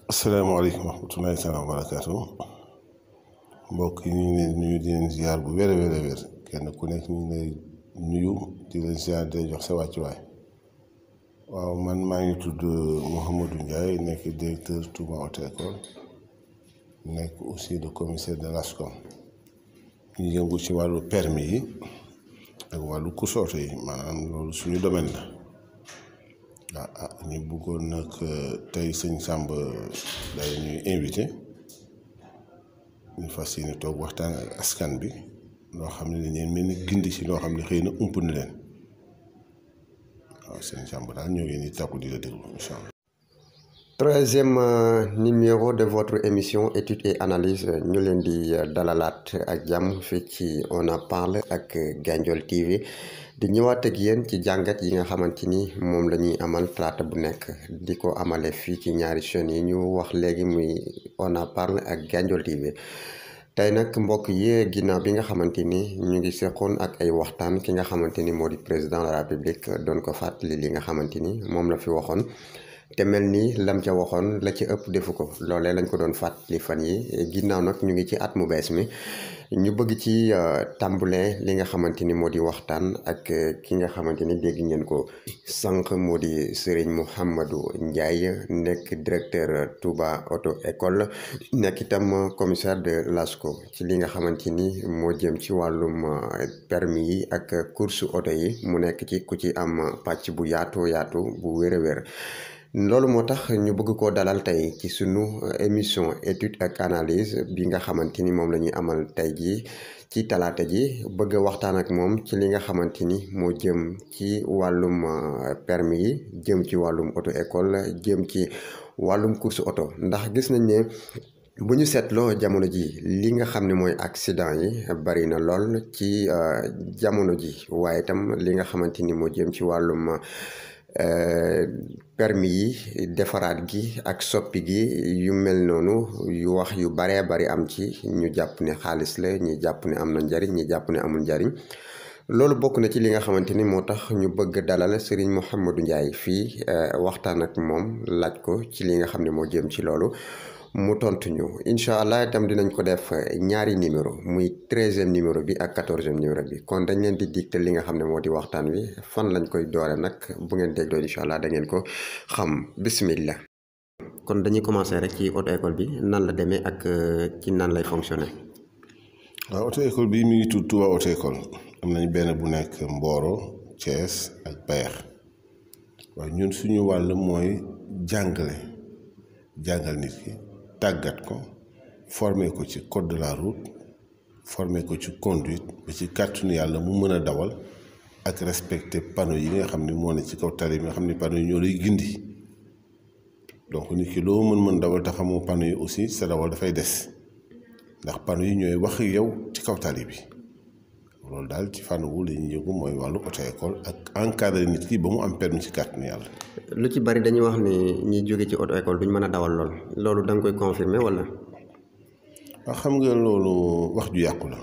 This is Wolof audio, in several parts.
asalaamaaleykum wa rahmatulahi taala wa barakaatu mbokk yi ñu ngi leen nuyu di leen ziar bu wér a wér kenn ku nekk ñu ngi lay nuyu di leen ziar di jox sa wàccuwaay. waaw man maa ngi tudd Mouhamadou Ndiaye nekk directeur Touba Auto École nekk aussi le commissaire de l'ASCOM ñu yëngu ci wàllu permis yi ak wàllu course auto yi maanaam loolu suñu domaine la. ñu bëggoon nag tey sëñ Samb day ñuy invité ñu fas yéene toog waxtaan ak askan bi loo xam ne dañuy mel ni gindi ci loo xam ne xëy na ump na leen waaw sëñ Samb daal ñoo ngi nii takku di la déglu incha allah. Troisième numéro de votre émission étude et analyse ñu leen di dalalaat ak jàmm fii ci On en parle ak Gandiol TV di ñëwaat ak yéen ci jàngat yi nga xamante ni moom la ñuy amal talaata bu nekk di ko amale fii ci ñaari chaînes yi ñu wax léegi muy On en parle ak Gandiol TV. tey nag mbokk yi ginnaaw bi nga xamante ni ñu ngi seqoon ak ay waxtaan ki nga xamante ni moo di président de la République doon ko fàttali li nga xamante ni moom la fi waxoon. te mel ni lam ca waxoon la ci ëpp defu ko loolee lañ ko doon fàttali fan yi ginnaaw nag ñu ngi ci at mu bees mi ñu bëgg ci tàmbale li nga xamante ni moo di waxtaan ak ki nga xamante ni dégg ngeen ko sànq moo di Serigne Mouhamadou Ndiaye nekk directeur Touba Auto École nekk itam commissaire de l'ASCO ci li nga xamante ni moo jëm ci wàllum permis yi ak course auto yi mu nekk ci ku ci am pàcc bu yaatu bu wér a wér. loolu moo tax ñu bëgg koo dalal tey ci sunu émission étude ak analyse bi nga xamante ni moom la ñuy amal tey jii ci talaata ji bëgg a waxtaan ak moom ci li nga xamante ni moo jëm ci wàllum permis yi jëm ci wàllum auto école jëm ci wàllum course auto ndax gis nañ ne bu ñu seetloo jamono ji li nga xam ne mooy accident yi bari na lool ci jamono ji waaye itam li nga xamante ni moo jëm ci wàllum permis yi defaraat gi ak soppi gi yu mel noonu yu wax yu baree bari am ci ñu jàpp ne xaalis la ñi jàpp ne am na njariñ ñi jàpp ne amul njariñ loolu bokk na ci li nga xamante ni moo tax ñu bëgg dalal Serigne Mouhamadou Ndiaye fii waxtaan ak moom laaj ko ci li nga xam ne moo jëm ci loolu mu tontu ñu incha allah itam dinañ ko def ñaari numéro muy 13e numéro bi ak 14e numéro bi kon dañ leen di dicter li nga xam ne moo di waxtaan wi fan lañ koy doore nag bu ngeen dégloo incha allah da ngeen ko xam bismillah. kon dañuy commencer rek ci auto école bi nan la demee ak ci nan lay fonctionner. waaw auto école bi mi ngi tudd Touba Auto École am nañ benn bu nekk Mboro Thiès ak Bayer waaye ñun suñu wàll mooy jàngal nit ki. tàggat ko former ko ci code de la route former ko ci conduite ba ci kàttanu yàlla mu mën a dawal ak respecter panneau yi nga xam ne moo ne ci kaw tali bi nga xam ne panneau yi ñoo lay gindi donc nit ki loo mën dawal te xamoo panneau yi aussi sa dawal dafay des ndax panneau yi ñooy wax yow ci kaw tali bi loolu daal ci fànn wu la ñuy yëngu mooy wàllu auto école ak encadrer nit ki ba mu am permis ci kàttanu yàlla. lu ci bari dañuy wax ni ñi jóge ci auto école duñ mën a dawal loolu da nga koy confirmer wala. waaw xam nga loolu wax ju yàqu la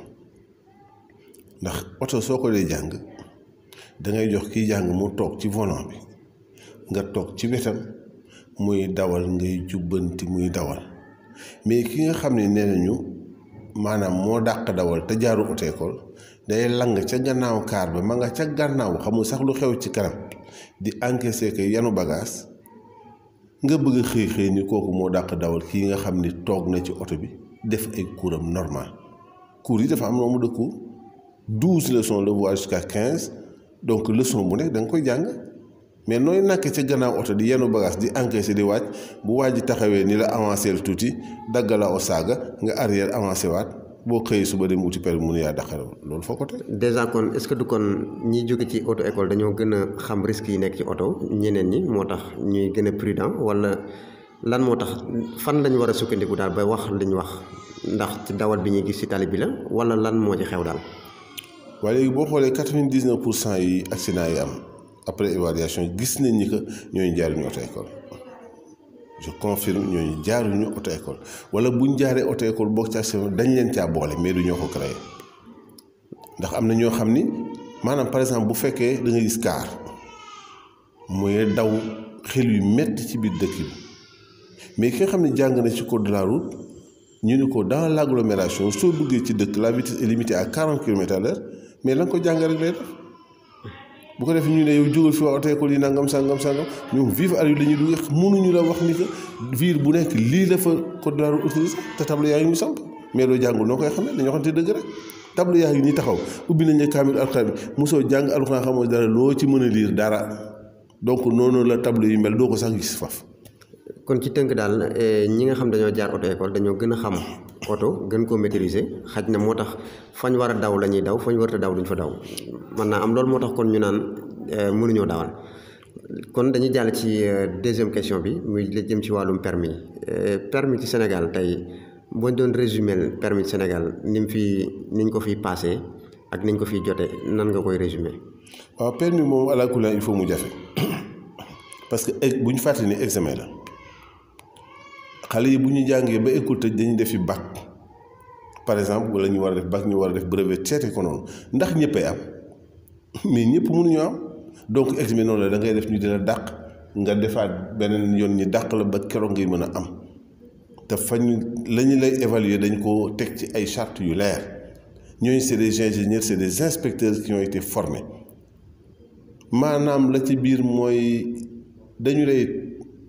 ndax oto soo ko dee jàng dangay jox kiy jàng mu toog ci volant bi nga toog ci wetam muy dawal ngay jubbanti muy dawal mais ki nga xam ne nee nañu maanaam moo dàq dawal te jaaru auto école day lang ca gannaaw kaar ba ma nga ca gannaaw xamul sax lu xew ci kanam di encaisser ko yanu bagage nga bëgg a xëy ni kooku moo dàq dawal kii nga xam ni toog na ci oto bi def ay cours am normal cours yi dafa am nombre de cours 12 leçons la voie jusqu'à 15 donc leçon bu nekk da nga koy jàng mais nooy nakk ca gannaaw oto di yanu bagage di encaisser di wàcc bu waaj ji taxawee ni la avancer tuuti dagg la o saaga nga arrière avancer waat boo xëyee suba dem uti permis mu ne yaa daqal loolu foo ko teg. déjà kon est-ce que du kon ñi jóge ci auto école dañoo gën a xam risques yi nekk ci oto ñeneen ñi moo tax ñuy gën a prudent wala lan moo tax fan lañ war a sukkandiku daal ba wax li ñu wax ndax ci dawal bi ñuy gis ci tali bi la wala lan moo ci xew daal. waaye léegi boo xoolee 99% yi accident yi am après évaluation gis nañ ni que ñooñu jaaruñu auto école. je confirme ñooñu jaaruñu auto école wala buñ jaaree auto école boog ci accident dañ leen caa boole mais du ñoo ko créé ndax am na ñoo xam ni maanaam par exemple bu fekkee da nga gis kaar muy daw xel yu metti ci biir dëkk bi mais ki nga xam ne jàng na ci code de la route ñu ni ko dans l'agglomération soo duggee ci dëkk la vitesse est limitée à 40 km/h mais la nga ko jàng rek lay def bu ko defee ñu ne yow jógal fi waa auto école yi nangam sangam ñoom vive à la ñuy dugg mënuñu la wax ni que ville bu nekk lii la fa code de la route autorisé te table yaa ngi ñu samp mais loo jàngul noo koy xamee dañoo xamante dëgg rek table yaa ngi nii taxaw ubbi nañ ne kaamil alxuraan bi mosoo jàng alxuraan xamoo dara loo ci mën a lire dara donc noonu la table yi mel doo ko sax gis faf kon ci tënk daal ñi nga xam dañoo jaar auto école dañoo gën a xam oto gën koo maîtriser xaj na moo tax fañ war a daw la ñuy daw fañ warta daw duñ fa daw mën naa am loolu moo tax kon ñu naan mënuñoo dawal kon dañuy jàll ci deuxième question bi muy la jëm ci wàllum permis permis ci Sénégal tey boo doon résumer permis ci Sénégal niñ ko fiy passé ak niñ ko fiy jote nan nga koy résumer. waaw permis moom àla kulli il faut mu jafe parce que bu ñu fàttali ni examen la xale yi bu ñu jàngee ba école tëj dañuy defi bac par exemple wala ñu war a def bac ñu war a def brevet seete ko noonu ndax ñëppay am mais ñëpp mënuñu am donc examen noonu la da ngay def ñu dina dàq nga defaat beneen yoon ñi dàq la ba keroog ngay mën a am te fañ la ñu lay évaluer dañ ko teg ci ay chartes yu leer ñooñu c'est des ingénieurs c'est des inspecteurs qui ont été formés maanaam la ci biir mooy dañu lay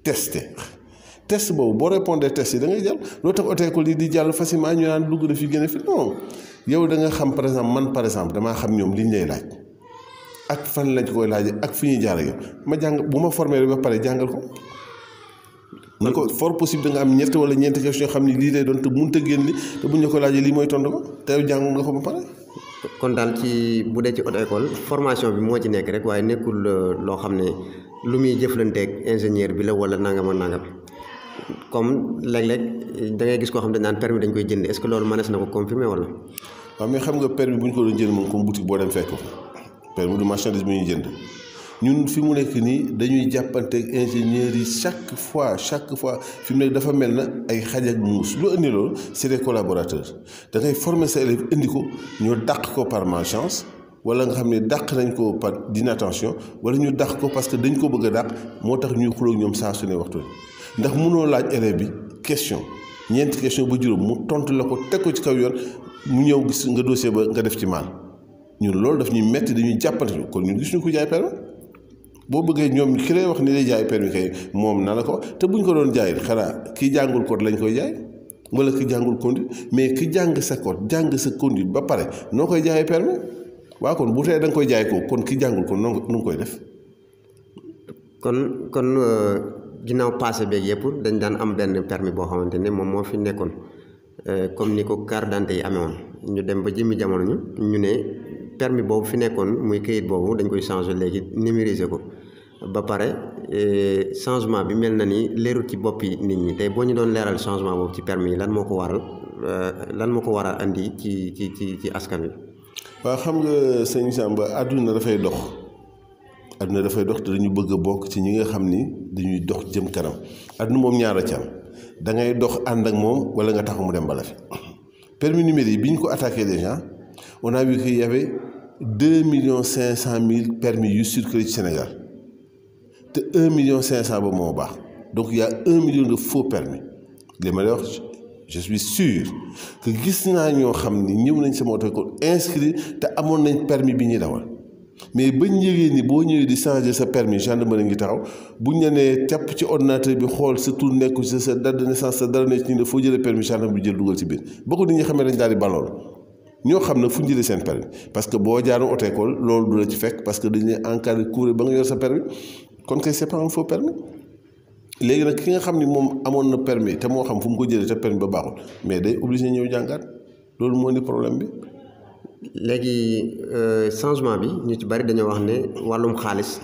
tester test boobu boo répondre test yi da ngay jàll loo tax auto école yi di jàll facilement ñu naan dugg na fi gën a fi non yow da nga xam par exemple damaa xam ñoom liñ lay laaj ak fan lañ koy laaj ak fi ñuy jaar ak yow ma jàng bu ma formé ba pare jàngal ko. ñu ko fort possible da nga am ñett wala ñeenti question xam ni lii lay doon te mënut a génn li te buñ la ko laajee lii mooy tontu ko te yow jàng nga ko ba pare. kon daal ci bu dee ci auto école formation bi moo ci nekk rek waaye nekkul loo xam ne lu muy jëflanteeg ingénieur bi la wala nangam ak nangam. comme léeg-léeg da ngay gis koo xam ne naan permis dañ koy jënd est-ce que loolu mënees na ko confirmer wala. waaw mais xam nga permis bu ñu ko doon jënd moom comme boutique boo dem fekk ko permis du marchandise bu ñuy jënd ñun fi mu nekk nii dañuy jàppanteeg ingénieurs yi chaque fois fi mu nekk dafa mel na ay xaj ak muus lu indi loolu c'est des collaborateurs da ngay former sa élève indi ko ñu dàq ko par malchance wala nga xam ne dàq nañ ko par d'inattention wala ñu dàq ko parce que dañ ko bëgg a dàq moo tax ñuy xuloo ñoom saa su ne waxtu ndax mënoo laaj élève bi question ñeenti question ba juróom mu tontu la ko teg ko ci kaw yoon mu ñëw gis nga dossier ba nga def ci maal ñun loolu daf ñuy metti dañuy jàppante ñu kon ñun gis ñu ko jaay permis boo bëggee ñoom ki lay wax ni lay jaay permis kay moom na la ko te buñ ko doon jaay xanaa ki jàngul code lañ koy jaay wala ki jàngul conduite mais ki jàng sa code jàng sa conduite ba pare noo koy jaayee permis waaw kon bu tee da nga koy jaay ko kon ki jàngul ko nu ngi koy def. kon ginnaaw passé beeg yëpp dañ daan am benn permis boo xamante ne moom moo fi nekkoon comme ni ko carte d'identité yi amee woon ñu dem ba jëmmi jamono ñu ne permis boobu fi nekkoon muy këyit boobu dañ koy changer léegi numériser ko ba pare changement bi mel na ni leerul ci boppi nit ñi tey boo ñu doon leeral changement boobu ci permis yi lan moo ko waral andi ci askan wi. waaw xam nga sëñ Samba àdduna dafay dox. adduna dafay dox te dañu bëgg a bokk ci ñi nga xam ni dañuy dox jëm kanam adduna moom ñaara ci am da ngay dox ànd ak moom wala nga taxaw mu dem bala fi permis numérique bi ñu ko attaqué déjà on a vu qu'il y avait 2,5 millions permis yu circulé ci Sénégal te 1,5 million ba moo baax donc il y a 1 million de faux permis li ma lay wax je suis sûr que gis naa ñoo xam ni ñëw nañ sama auto école inscrit te amoon nañ permis bi ñuy dawal. mais bañ yëgee ni boo ñëwee di changer sa permis gendarmerie ngi taxaw buñ la nee tepp ci ordinateur bi xool sa tur nekku ci sa date de naissance sa dara ne ci ñu ne foo jëlee permis gendarmerie bi jël dugal ci biir boo ko nit ñi xamee dañ daal di balool ñoo xam ne fu ñu jëlee seen permis parce que boo jaaroon auto école loolu du la ci fekk parce que dañ lay encadré couré ba nga yor sa permis kon kay c'est pas un faux permis léegi nag ki nga xam ni moom amoon na permis te moo xam fu mu ko jëlee te permis ba baaxul mais day obligé ñëw jàngaat loolu moo di problème bi. léegi changement bi ñu ci bari dañoo wax ne wàllum xaalis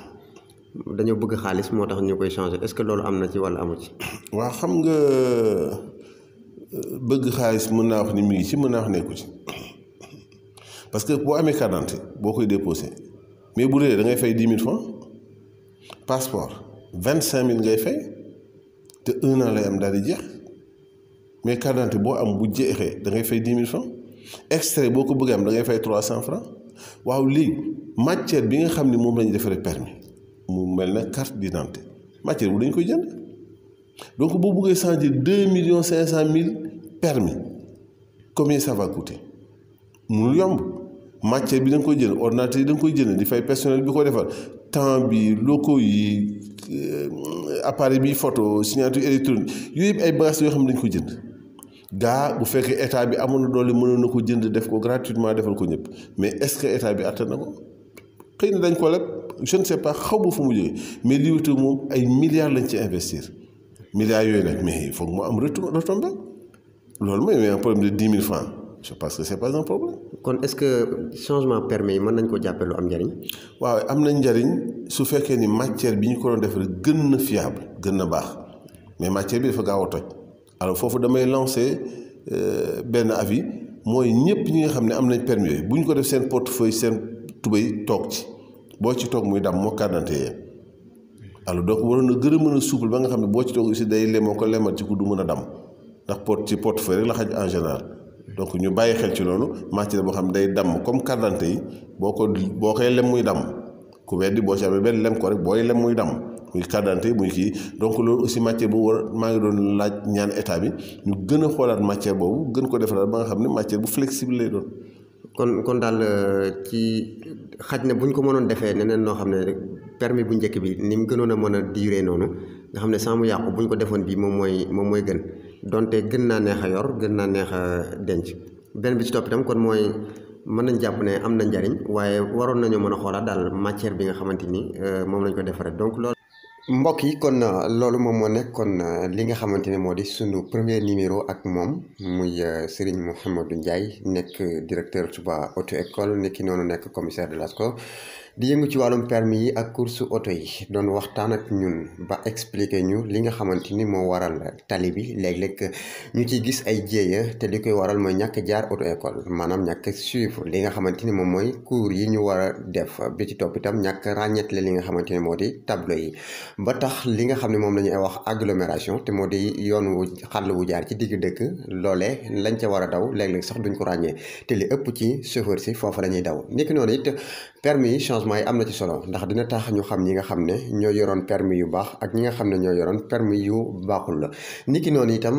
dañoo bëgg xaalis moo tax ñu koy changer est-ce que loolu am na ci walla amu ci. waaw xam nga bëgg xaalis mën naa wax ni mi ngi ci mën naa wax nekku ci parce que boo amee carte d'identité boo koy déposé mais bu dee da ngay fay 10 000 francs passeport 25 000 ngay fay te 1 an lay am daal di jeex mais carte d'identité boo am bu jeexee da ngay fay 10 000 francs extrait boo ko bëggee am da ngay fay 300 francs waaw léegi matière bi nga xam ne moom la ñu defaree permis mu mel na carte d'identité matière bu dañ koy jënd donc boo buggee changer 2,5 millions permis combien ça va coûter mënul yomb matière bi da nga koy jënd ordinateur yi da nga koy jënd di fay personnel bi ko defar temps bi locaux yi appareil bi photo signature électronique yooyu yëpp ay bagages yoo xam ne dañ ko jënd gaa bu fekkee état bi amoon na doole mënoon na ko jënd def ko gratuitement defal ko ñëpp mais est-ce que état bi attan na ko xëy na dañ ko leb je ne sais pas xaw ma fu mu jógee mais lii wuute moom ay milliards lañ ci investir milliards yooyu nag mais il faut que mu am retombé loolu mooy un problème de 10 000 francs je pense que c'est pas un problème. kon est-ce que changement permis yi mën nañ ko jàppee lu am njariñ. waaw am na njariñ su fekkee ni matière bi ñu ko doon defar gën na fiable gën na baax mais matière bi dafa gaaw a toj alors foofu damay lancer benn avis mooy ñëpp ñi nga xam ne am nañ permis yooyu bu ñu ko def seen portefeuille seen tubéy toog ci boo ci toog muy dam moo carte d'identité alors donc waroon na gën a mën a souple ba nga xam ne boo ci toog aussi day lemoo ko lemal ci ku du mën a dam ndax ci portefeuille rek la xaj en général donc ñu bàyyi xel ci loolu matière boo xam ne day damm comme carte d'identité yi boo koy lem muy damm ku weddi boo ci amee benn lem ko rek booy lem muy damm muy carte d'identité yi muy kii donc loolu aussi matière bu war maa ngi doon laaj ñaan état bi ñu gën a xoolaat matière boobu gën ko defaraat ba nga xam ne matière bu flexible lay doon. kon daal ci xaj na bu ñu ko mënoon defee neneen noo xam ne permis bu njëkk bi ni mu gënoon a mën a durer noonu nga xam ne sans mu yàqu bu ñu ko defoon bii moom mooy gën donte gën naa neex a yor gën naa neex a denc benn bi ci topp itam kon mooy mën nañ jàpp ne am na njariñ waaye waroon nañoo mën a xoolaat daal matière bi nga xamante ni moom lañ ko defaree donc loolu. mbokk yi kon loolu moom moo nekk kon li nga xamante ne moo di sunu premier numéro ak moom muy Serigne Mouhamadou Ndiaye nekk directeur Touba auto école nekki noonu nekk commissaire de l'ASCO di yëngu ci wàllum permis yi ak course auto yi doon waxtaan ak ñun ba expliquer ñu li nga xamante ni moo waral tali bi léeg-léeg ñu ciy gis ay jéeya te li koy waral mooy ñàkk jaar auto école maanaam ñàkk suivre li nga xamante ni moom mooy cours yi ñu war a def bi ci topp itam ñàkk ràññetle li nga xamante ni moo di tableau yi ba tax li nga xam ne moom la ñuy wax agglomération te moo di yoon wu xàll wu jaar ci digg dëkk loolee lañ ca war a daw léeg-léeg sax duñ ko ràññee te li ëpp ci chauffeur si foofu la ñuy daw niki noonu it permis yi changement yi am na ci solo ndax dina tax ñu xam ñi nga xam ne ñoo yoroon permis yu baax ak ñi nga xam ne ñoo yoroon permis yu baaxul la niki noonu itam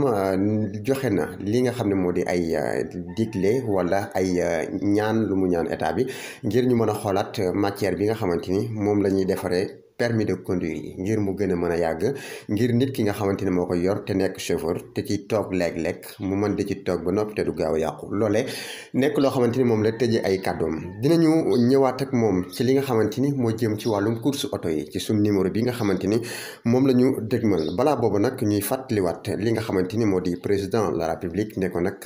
joxe na li nga xam ne moo di ay digle wala ay ñaan lu mu ñaan état bi ngir ñu mën a xoolaat matière bi nga xamante ni moom la ñuy defaree permis de conduire yi ngir mu gën a mën a yàgg ngir nit ki nga xamante ne moo koy yor te nekk chauffeur te ci toog léeg-léeg mu mën di ci toog ba noppi te du gaaw a yàqu loolee nekk loo xamante ni moom la tëjee ay kàddoom dinañu ñëwaat ak moom ci li nga xamante ni moo jëm ci wàllum course auto yi ci suñ numéro bi nga xamante ni moom la ñu dégmal balaa boobu nag ñuy fàttaliwaat li nga xamante ni moo di président de la république ne ko nag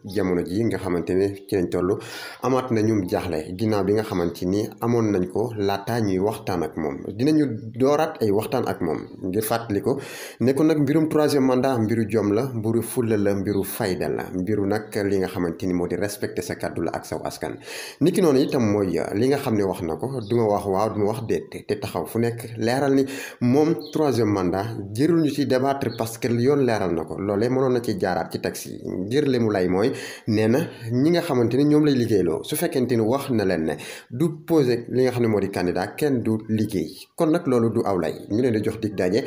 jamono ji nga xamante ni ci lañ toll amaat na ñum jaaxle ginnaaw bi nga xamante ni amoon nañ ko laataa ñuy waxtaan ak moom dinañu dooraat ay waxtaan ak moom ngir fàttali ko ne ko nag mbirum troisième mandat mbiru jom la mbiru fulla la mbiru fayda la mbiru nag li nga xamante ni moo di respecté sa kàddu la ak saw askan niki noonu itam mooy li nga xam ne wax na ko du ma wax waaw du ma wax déet te taxaw fu nekk leeral ni moom troisième mandat jërul ñu ci débattre parce que yoon leeral na ko loolee mënoon na ci jaaraat ci taxi yi ngir li mu lay mooy nee na ñi nga xamante ni ñoom lay liggéeyloo su fekkente ni wax na leen ne du posé li nga xam ne moo di candidat kenn du liggéey kon nag loolu du aw lay ñu leen di jox dig daje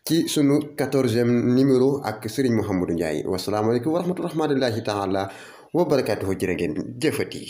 ci sunu 14e numéro ak Serigne Mouhamadou Ndiaye wasalaamaaleykum wa rahmatullahi taala wa barakaatuhu jërë ngeen jëfati